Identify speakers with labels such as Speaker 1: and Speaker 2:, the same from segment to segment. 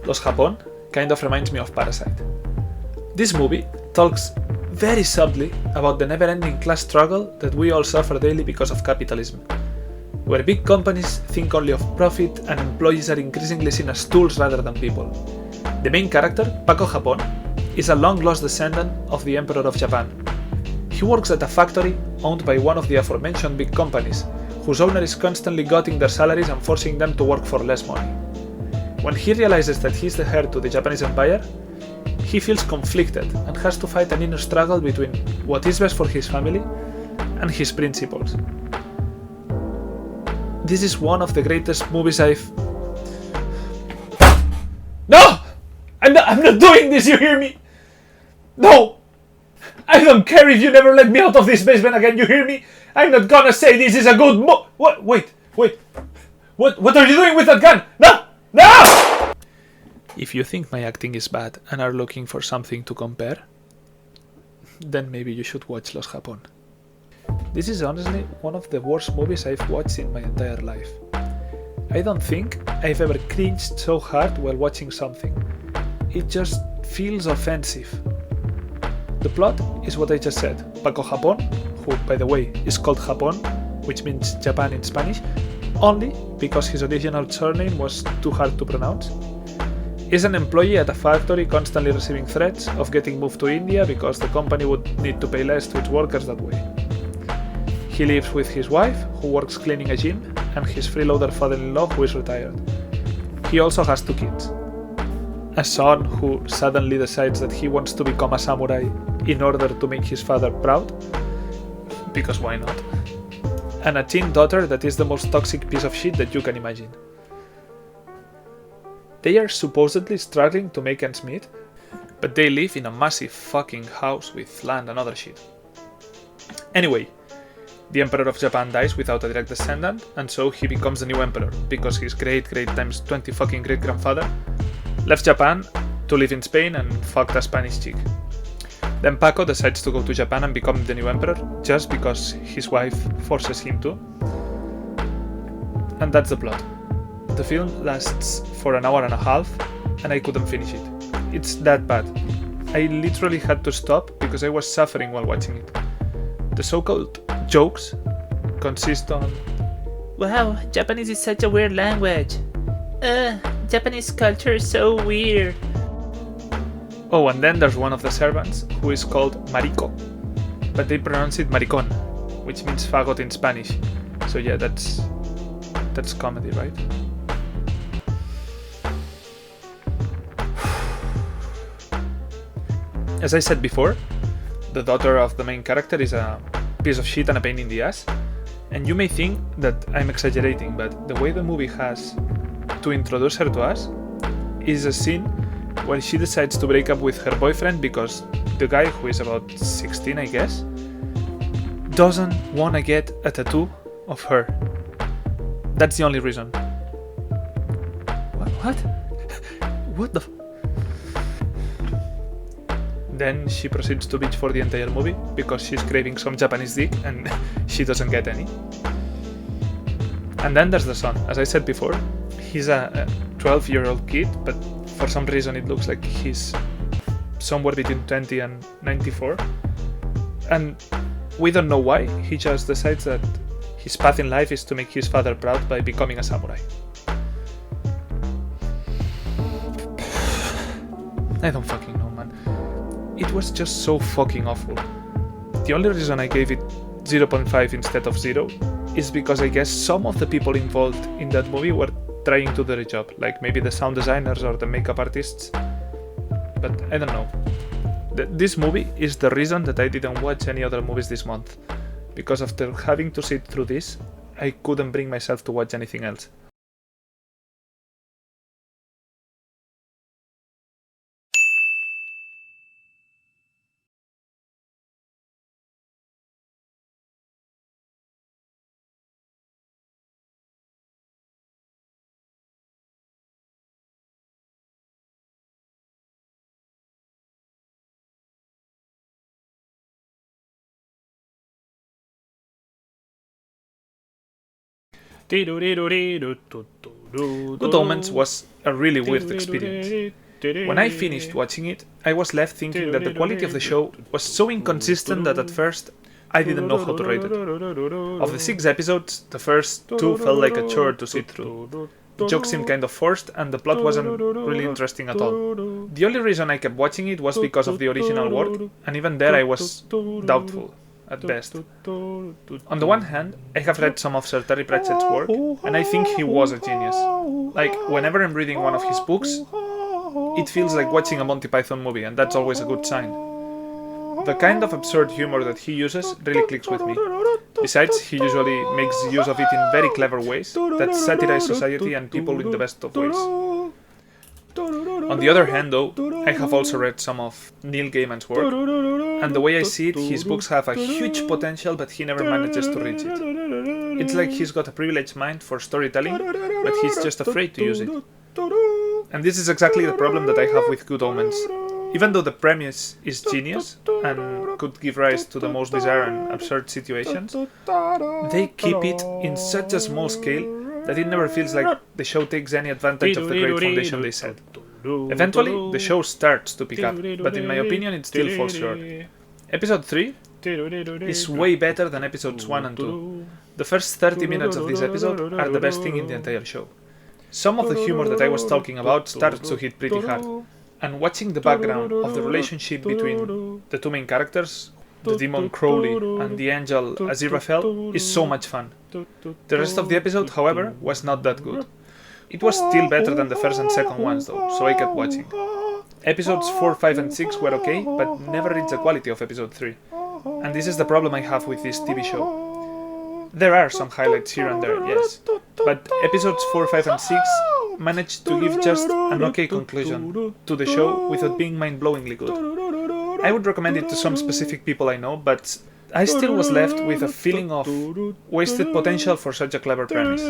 Speaker 1: Los Japón kind of reminds me of Parasite. This movie talks very subtly about the never-ending class struggle that we all suffer daily because of capitalism, where big companies think only of profit and employees are increasingly seen as tools rather than people. The main character, Paco Japón, is a long-lost descendant of the Emperor of Japan. He works at a factory owned by one of the aforementioned big companies, whose owner is constantly gutting their salaries and forcing them to work for less money. When he realizes that he is the heir to the Japanese Empire, he feels conflicted and has to fight an inner struggle between what is best for his family and his principles. This is one of the greatest movies I've... No! I'm not doing this, you hear me? No! I don't care if you never let me out of this basement again, you hear me? I'm not gonna say this is a good What? Wait. What are you doing with that gun? No! No! If you think my acting is bad and are looking for something to compare, then maybe you should watch Los Japón. This is honestly one of the worst movies I've watched in my entire life. I don't think I've ever cringed so hard while watching something. It just feels offensive. The plot is what I just said. Paco Japón, who by the way is called Japón, which means Japan in Spanish, only because his original surname was too hard to pronounce, is an employee at a factory constantly receiving threats of getting moved to India because the company would need to pay less to its workers that way. He lives with his wife, who works cleaning a gym, and his freeloader father-in-law, who is retired. He also has 2 kids. A son who suddenly decides that he wants to become a samurai in order to make his father proud, because why not? And a teen daughter that is the most toxic piece of shit that you can imagine. They are supposedly struggling to make ends meet, but they live in a massive fucking house with land and other shit. Anyway, the Emperor of Japan dies without a direct descendant, and so he becomes the new emperor, because his great times 20 fucking great grandfather left Japan to live in Spain and fucked a Spanish chick. Then Paco decides to go to Japan and become the new emperor, just because his wife forces him to. And that's the plot. The film lasts for an hour and a half, and I couldn't finish it. It's that bad. I literally had to stop because I was suffering while watching it. The so-called jokes consist on, "Wow, Japanese is such a weird language. Japanese culture is so weird." Oh, and then there's one of the servants who is called Marico, but they pronounce it Maricón, which means fagot in Spanish. So yeah, that's comedy, right? As I said before, the daughter of the main character is a piece of shit and a pain in the ass, and you may think that I'm exaggerating, but the way the movie has to introduce her to us is a scene where she decides to break up with her boyfriend because the guy, who is about 16 I guess, doesn't want to get a tattoo of her. That's the only reason. What? What the Then she proceeds to bitch for the entire movie because she's craving some Japanese dick and she doesn't get any. And then there's the son. As I said before, he's a 12-year-old kid, but for some reason it looks like he's somewhere between 20 and 94. And we don't know why, he just decides that his path in life is to make his father proud by becoming a samurai. I don't fucking know, man. It was just so fucking awful. The only reason I gave it 0.5 instead of 0 is because I guess some of the people involved in that movie were trying to do the job, like maybe the sound designers or the makeup artists. But I don't know. This movie is the reason that I didn't watch any other movies this month, because after having to sit through this, I couldn't bring myself to watch anything else. Good Omens was a really weird experience. When I finished watching it, I was left thinking that the quality of the show was so inconsistent that at first I didn't know how to rate it. Of the 6 episodes, the first 2 felt like a chore to sit through. The jokes seemed kind of forced and the plot wasn't really interesting at all. The only reason I kept watching it was because of the original work, and even there I was doubtful, at best. On the one hand, I have read some of Sir Terry Pratchett's work, and I think he was a genius. Like, whenever I'm reading one of his books, it feels like watching a Monty Python movie, and that's always a good sign. The kind of absurd humor that he uses really clicks with me. Besides, he usually makes use of it in very clever ways that satirize society and people in the best of ways. On the other hand, though, I have also read some of Neil Gaiman's work, and the way I see it, his books have a huge potential, but he never manages to reach it. It's like he's got a privileged mind for storytelling, but he's just afraid to use it. And this is exactly the problem that I have with Good Omens. Even though the premise is genius and could give rise to the most bizarre and absurd situations, they keep it in such a small scale that it never feels like the show takes any advantage of the great foundation they set. Eventually, the show starts to pick up, but in my opinion it still falls short. Episode 3 is way better than episodes 1 and 2. The first 30 minutes of this episode are the best thing in the entire show. Some of the humor that I was talking about starts to hit pretty hard, and watching the background of the relationship between the 2 main characters, the demon Crowley and the angel Aziraphale, is so much fun. The rest of the episode, however, was not that good. It was still better than the first and second ones though, so I kept watching. Episodes 4, 5 and 6 were okay, but never reached the quality of episode 3. And this is the problem I have with this TV show. There are some highlights here and there, yes, but episodes 4, 5 and 6 managed to give just an okay conclusion to the show without being mind-blowingly good. I would recommend it to some specific people I know, but I still was left with a feeling of wasted potential for such a clever premise.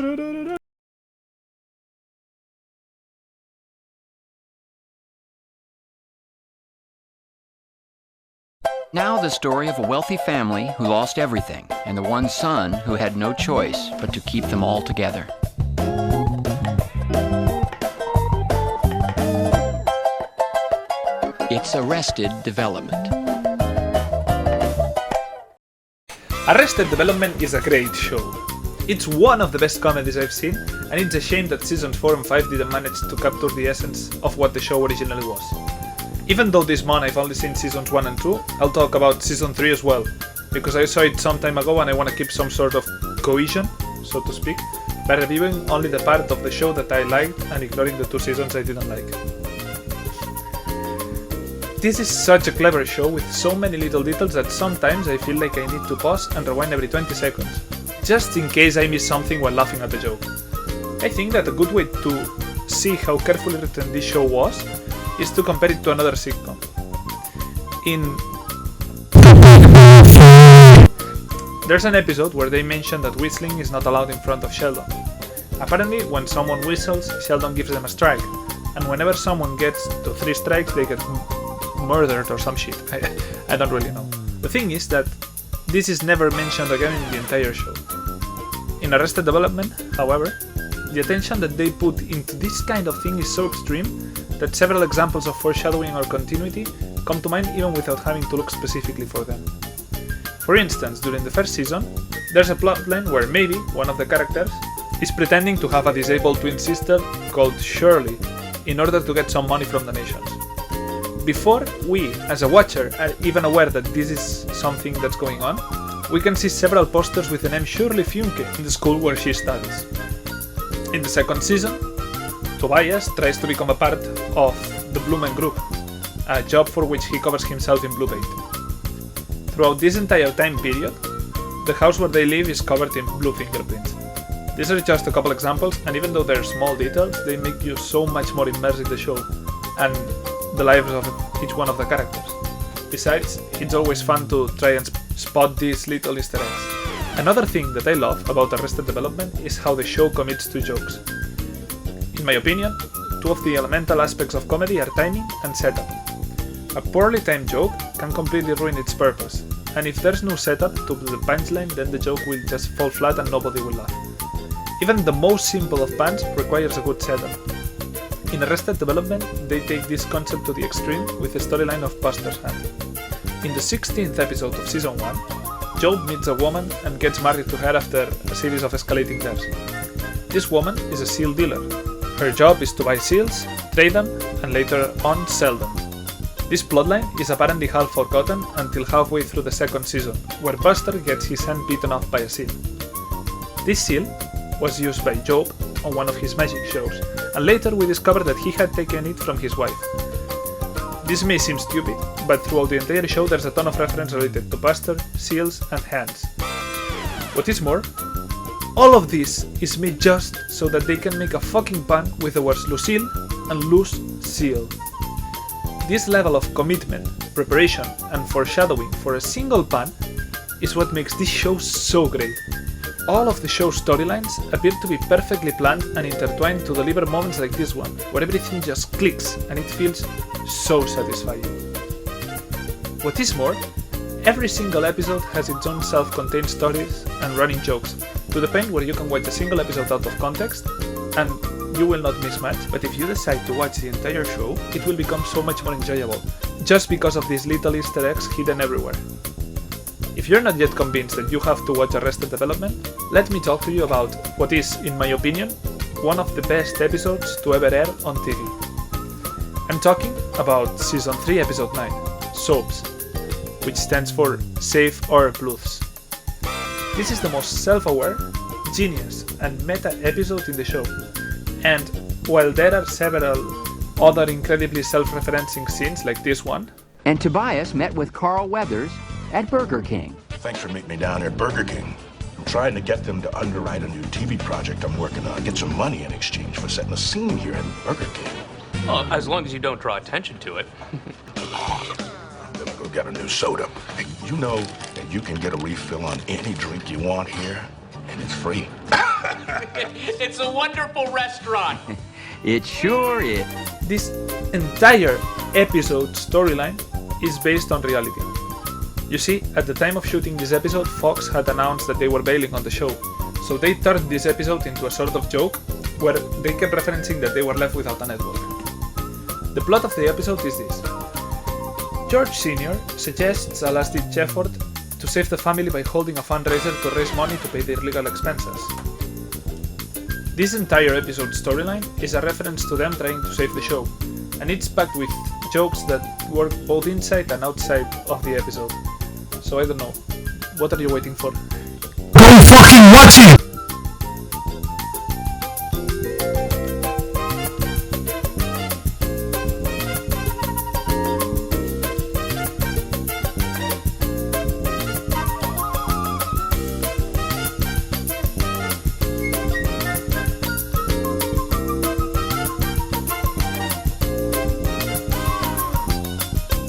Speaker 2: Now the story of a wealthy family who lost everything, and the one son who had no choice but to keep them all together. It's Arrested Development.
Speaker 1: Arrested Development is a great show. It's one of the best comedies I've seen, and it's a shame that seasons 4 and 5 didn't manage to capture the essence of what the show originally was. Even though this month I've only seen seasons 1 and 2, I'll talk about season 3 as well, because I saw it some time ago and I want to keep some sort of cohesion, so to speak, by reviewing only the part of the show that I liked and ignoring the 2 seasons I didn't like. This is such a clever show with so many little details that sometimes I feel like I need to pause and rewind every 20 seconds, just in case I miss something while laughing at the joke. I think that a good way to see how carefully written this show was is to compare it to another sitcom. There's an episode where they mention that whistling is not allowed in front of Sheldon. Apparently, when someone whistles, Sheldon gives them a strike, and whenever someone gets to 3 strikes, they get murdered or some shit. I don't really know. The thing is that this is never mentioned again in the entire show. In Arrested Development, however, the attention that they put into this kind of thing is so extreme that several examples of foreshadowing or continuity come to mind even without having to look specifically for them. For instance, during the first season, there's a plotline where maybe one of the characters is pretending to have a disabled twin sister called Shirley in order to get some money from donations. Before we, as a watcher, are even aware that this is something that's going on, we can see several posters with the name Shirley Funke in the school where she studies. In the second season, Tobias tries to become a part of the Blue Man Group, a job for which he covers himself in blue paint. Throughout this entire time period, the house where they live is covered in blue fingerprints. These are just a couple examples, and even though they're small details, they make you so much more immersed in the show and the lives of each one of the characters. Besides, it's always fun to try and spot these little Easter eggs. Another thing that I love about Arrested Development is how the show commits to jokes. In my opinion, 2 of the elemental aspects of comedy are timing and setup. A poorly timed joke can completely ruin its purpose, and if there's no setup to the punchline, then the joke will just fall flat and nobody will laugh. Even the most simple of puns requires a good setup. In Arrested Development, they take this concept to the extreme with the storyline of Buster's Hand. In the 16th episode of Season 1, Job meets a woman and gets married to her after a series of escalating deaths. This woman is a seal dealer. Her job is to buy seals, trade them, and later on sell them. This plotline is apparently half forgotten until halfway through the second season, where Buster gets his hand bitten off by a seal. This seal was used by Job on one of his magic shows, and later we discover that he had taken it from his wife. This may seem stupid, but throughout the entire show there's a ton of reference related to Buster, seals, and hands. What is more, all of this is made just so that they can make a fucking pun with the words Lucille and loose seal. This level of commitment, preparation, and foreshadowing for a single pun is what makes this show so great. All of the show's storylines appear to be perfectly planned and intertwined to deliver moments like this one, where everything just clicks and it feels so satisfying. What is more, every single episode has its own self-contained stories and running jokes, to the point where you can watch a single episode out of context and you will not miss much, but if you decide to watch the entire show, it will become so much more enjoyable, just because of these little Easter eggs hidden everywhere. If you're not yet convinced that you have to watch Arrested Development, let me talk to you about what is, in my opinion, one of the best episodes to ever air on TV. I'm talking about Season 3 Episode 9, Soaps, which stands for Save Our Clothes. This is the most self-aware, genius, and meta episode in the show, and while there are several other incredibly self-referencing scenes like this one,
Speaker 2: And Tobias met with Carl Weathers at Burger King.
Speaker 3: Thanks for meeting me down here at Burger King. I'm trying to get them to underwrite a new TV project I'm working on. Get some money in exchange for setting a scene here at Burger King.
Speaker 4: Well, as long as you don't draw attention to it.
Speaker 3: I'm gonna go get a new soda. Hey, you know that you can get a refill on any drink you want here, and it's free.
Speaker 4: It's a wonderful restaurant.
Speaker 2: It sure is.
Speaker 1: this entire episode storyline is based on reality. You see, at the time of shooting this episode, Fox had announced that they were bailing on the show, so they turned this episode into a sort of joke where they kept referencing that they were left without a network. The plot of the episode is this. George Sr. suggests a last-ditch effort to save the family by holding a fundraiser to raise money to pay their legal expenses. This entire episode storyline is a reference to them trying to save the show, and it's packed with jokes that work both inside and outside of the episode. So I don't know, what are you waiting for?
Speaker 5: Go fucking watch it!